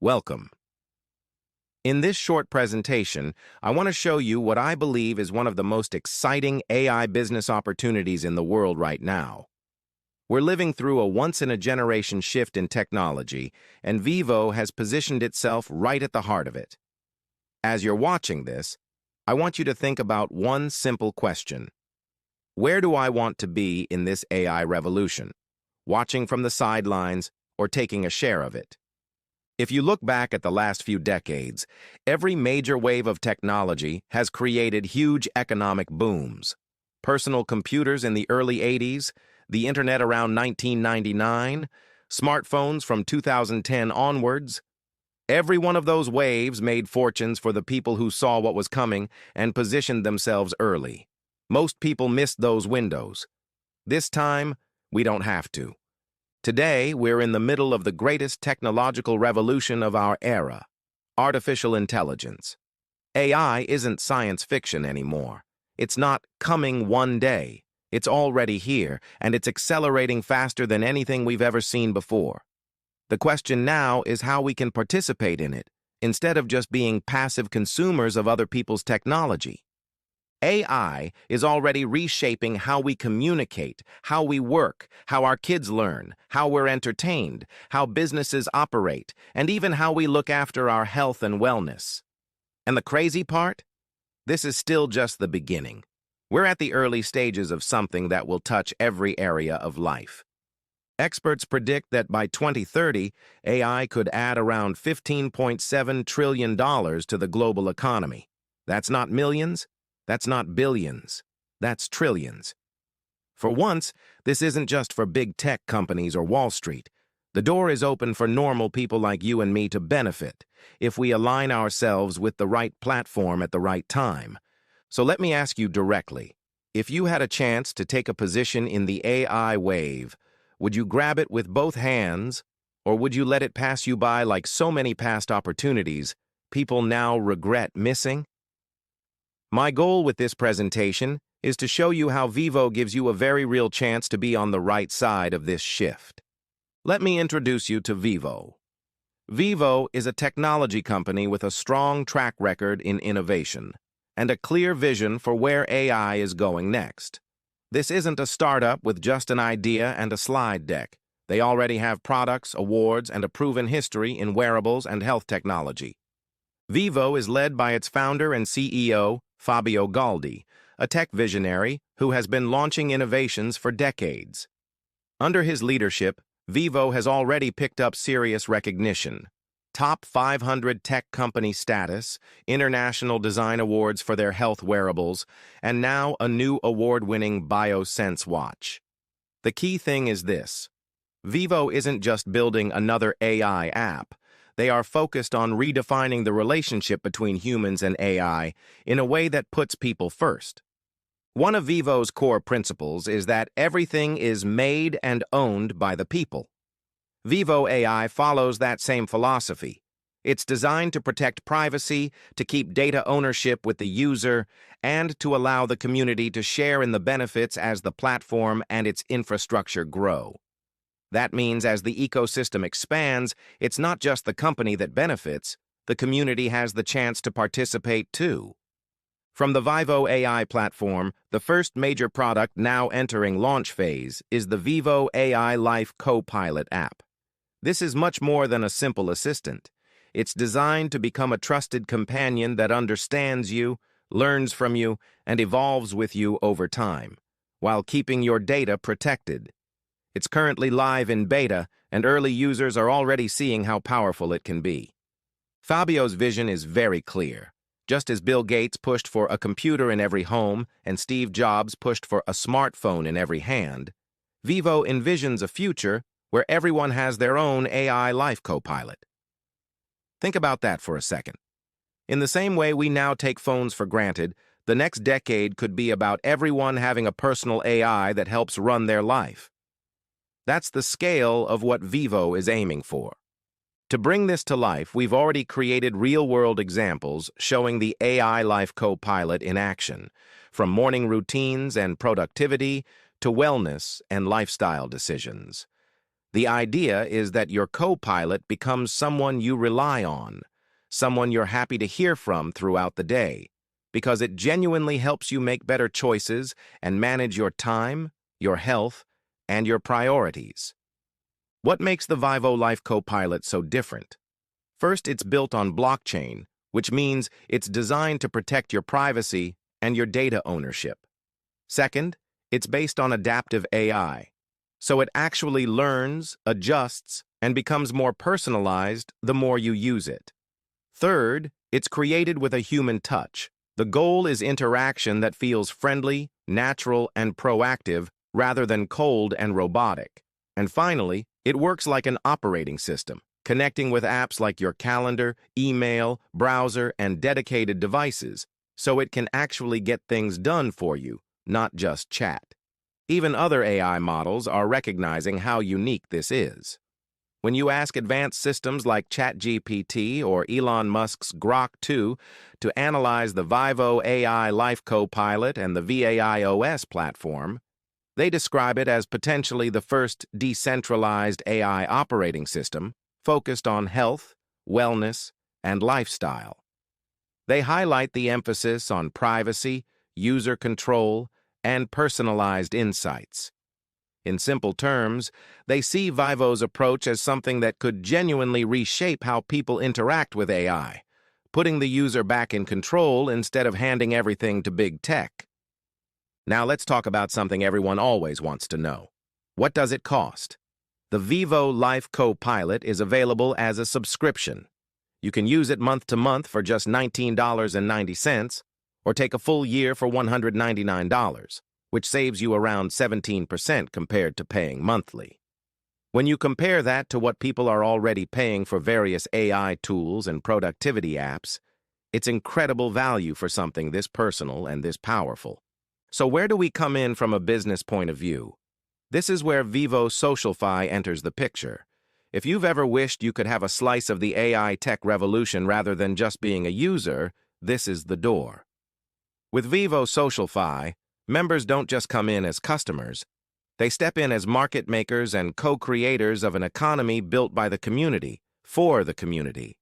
Welcome. In this short presentation, I want to show you what I believe is one of the most exciting AI business opportunities in the world right now. We're living through a once-in-a-generation shift in technology, and Vyvo has positioned itself right at the heart of it. As you're watching this, I want you to think about one simple question. Where do I want to be in this AI revolution? Watching from the sidelines or taking a share of it? If you look back at the last few decades, every major wave of technology has created huge economic booms. Personal computers in the early 80s, the internet around 1999, smartphones from 2010 onwards. Every one of those waves made fortunes for the people who saw what was coming and positioned themselves early. Most people missed those windows. This time, we don't have to. Today, we're in the middle of the greatest technological revolution of our era, artificial intelligence. AI isn't science fiction anymore. It's not coming one day. It's already here, and it's accelerating faster than anything we've ever seen before. The question now is how we can participate in it, instead of just being passive consumers of other people's technology. AI is already reshaping how we communicate, how we work, how our kids learn, how we're entertained, how businesses operate, and even how we look after our health and wellness. And the crazy part? This is still just the beginning. We're at the early stages of something that will touch every area of life. Experts predict that by 2030, AI could add around $15.7 trillion to the global economy. That's not millions. That's not billions. That's trillions. For once, this isn't just for big tech companies or Wall Street. The door is open for normal people like you and me to benefit if we align ourselves with the right platform at the right time. So let me ask you directly, if you had a chance to take a position in the AI wave, would you grab it with both hands, or would you let it pass you by like so many past opportunities people now regret missing? My goal with this presentation is to show you how Vyvo gives you a very real chance to be on the right side of this shift. Let me introduce you to Vyvo. Vyvo is a technology company with a strong track record in innovation and a clear vision for where AI is going next. This isn't a startup with just an idea and a slide deck. They already have products, awards, and a proven history in wearables and health technology. Vyvo is led by its founder and CEO, Fabio Galdi, a tech visionary who has been launching innovations for decades. Under his leadership, Vyvo has already picked up serious recognition. Top 500 tech company status, international design awards for their health wearables, and now a new award-winning BioSense watch. The key thing is this. Vyvo isn't just building another AI app. They are focused on redefining the relationship between humans and AI in a way that puts people first. One of Vyvo's core principles is that everything is made and owned by the people. Vyvo AI follows that same philosophy. It's designed to protect privacy, to keep data ownership with the user, and to allow the community to share in the benefits as the platform and its infrastructure grow. That means as the ecosystem expands, it's not just the company that benefits, the community has the chance to participate too. From the Vyvo AI platform, the first major product now entering launch phase is the Vyvo AI Life CoPilot app. This is much more than a simple assistant. It's designed to become a trusted companion that understands you, learns from you, and evolves with you over time, while keeping your data protected. It's currently live in beta, and early users are already seeing how powerful it can be. Fabio's vision is very clear. Just as Bill Gates pushed for a computer in every home and Steve Jobs pushed for a smartphone in every hand, Vyvo envisions a future where everyone has their own AI Life CoPilot. Think about that for a second. In the same way we now take phones for granted, the next decade could be about everyone having a personal AI that helps run their life. That's the scale of what Vyvo is aiming for. To bring this to life, we've already created real-world examples showing the AI Life CoPilot in action, from morning routines and productivity to wellness and lifestyle decisions. The idea is that your co-pilot becomes someone you rely on, someone you're happy to hear from throughout the day, because it genuinely helps you make better choices and manage your time, your health, and your priorities. What makes the Vyvo Life CoPilot so different? First, it's built on blockchain, which means it's designed to protect your privacy and your data ownership. Second, it's based on adaptive AI, so it actually learns, adjusts, and becomes more personalized the more you use it. Third, it's created with a human touch. The goal is interaction that feels friendly, natural, and proactive rather than cold and robotic. And finally, it works like an operating system, connecting with apps like your calendar, email, browser, and dedicated devices, so it can actually get things done for you, not just chat. Even other AI models are recognizing how unique this is. When you ask advanced systems like ChatGPT or Elon Musk's Grok 2 to analyze the Vyvo AI Life CoPilot and the VAIOS platform, they describe it as potentially the first decentralized AI operating system focused on health, wellness, and lifestyle. They highlight the emphasis on privacy, user control, and personalized insights. In simple terms, they see Vyvo's approach as something that could genuinely reshape how people interact with AI, putting the user back in control instead of handing everything to big tech. Now let's talk about something everyone always wants to know. What does it cost? The Vyvo Life CoPilot is available as a subscription. You can use it month to month for just $19.90, or take a full year for $199, which saves you around 17% compared to paying monthly. When you compare that to what people are already paying for various AI tools and productivity apps, it's incredible value for something this personal and this powerful. So where do we come in from a business point of view? This is where Vyvo SocialFi enters the picture. If you've ever wished you could have a slice of the AI tech revolution rather than just being a user, this is the door. With Vyvo SocialFi, members don't just come in as customers. They step in as market makers and co-creators of an economy built by the community, for the community.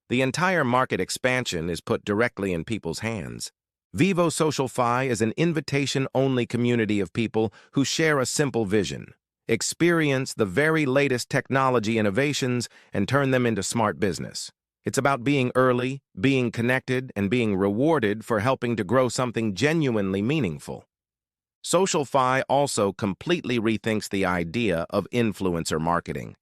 The entire market expansion is put directly in people's hands. Vyvo SocialFi is an invitation-only community of people who share a simple vision: experience the very latest technology innovations and turn them into smart business. It's about being early, being connected, and being rewarded for helping to grow something genuinely meaningful. SocialFi also completely rethinks the idea of influencer marketing.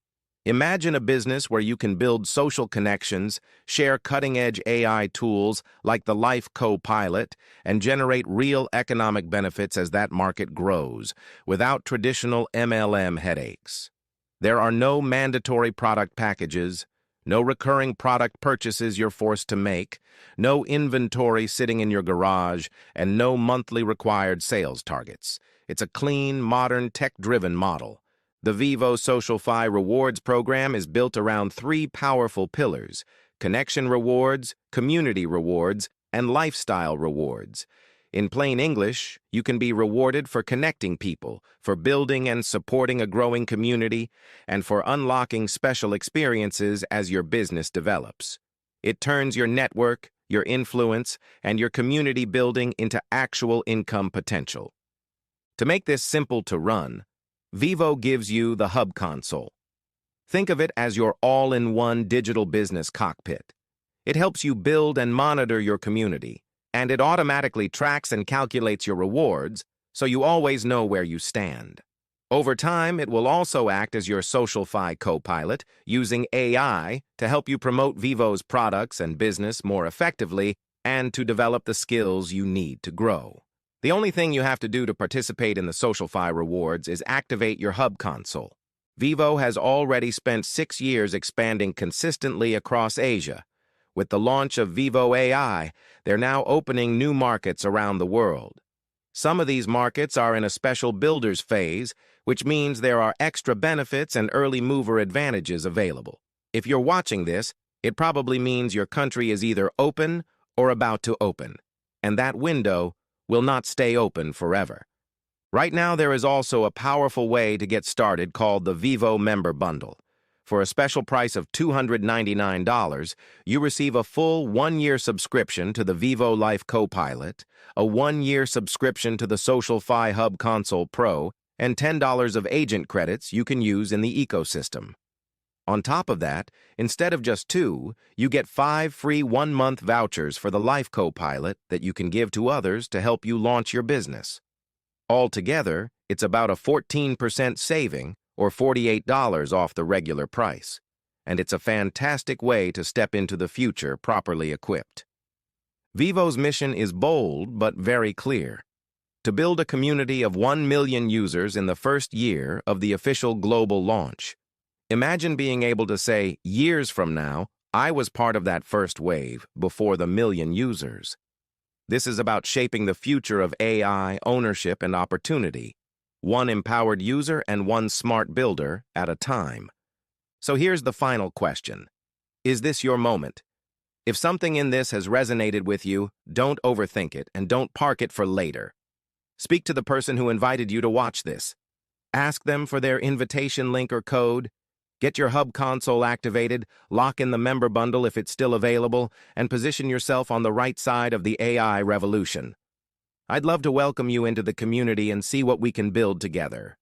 Imagine a business where you can build social connections, share cutting-edge AI tools like the Life CoPilot, and generate real economic benefits as that market grows, without traditional MLM headaches. There are no mandatory product packages, no recurring product purchases you're forced to make, no inventory sitting in your garage, and no monthly required sales targets. It's a clean, modern, tech-driven model. The Vyvo SocialFi Rewards program is built around three powerful pillars: connection rewards, community rewards, and lifestyle rewards. In plain English, you can be rewarded for connecting people, for building and supporting a growing community, and for unlocking special experiences as your business develops. It turns your network, your influence, and your community building into actual income potential. To make this simple to run, Vyvo gives you the Hub Console. Think of it as your all-in-one digital business cockpit. It helps you build and monitor your community, and it automatically tracks and calculates your rewards, so you always know where you stand. Over time, it will also act as your SocialFi co-pilot, using AI to help you promote Vyvo's products and business more effectively and to develop the skills you need to grow. The only thing you have to do to participate in the SocialFi rewards is activate your Hub Console. Vyvo has already spent 6 years expanding consistently across Asia. With the launch of Vyvo AI, they're now opening new markets around the world. Some of these markets are in a special builders phase, which means there are extra benefits and early mover advantages available. If you're watching this, it probably means your country is either open or about to open, and that window will not stay open forever. Right now, there is also a powerful way to get started called the Vyvo Member Bundle. For a special price of $299, you receive a full one-year subscription to the Vyvo Life CoPilot, a one-year subscription to the Social Fi Hub Console Pro, and $10 of agent credits you can use in the ecosystem. On top of that, instead of just two, you get 5 free one-month vouchers for the Life CoPilot that you can give to others to help you launch your business. Altogether, it's about a 14% saving, or $48 off the regular price, and it's a fantastic way to step into the future properly equipped. Vyvo's mission is bold but very clear: to build a community of 1 million users in the first year of the official global launch. Imagine being able to say, years from now, I was part of that first wave before the million users. This is about shaping the future of AI, ownership, and opportunity, one empowered user and one smart builder at a time. So here's the final question. Is this your moment? If something in this has resonated with you, don't overthink it and don't park it for later. Speak to the person who invited you to watch this. Ask them for their invitation link or code. Get your Hub console activated, lock in the member bundle if it's still available, and position yourself on the right side of the AI revolution. I'd love to welcome you into the community and see what we can build together.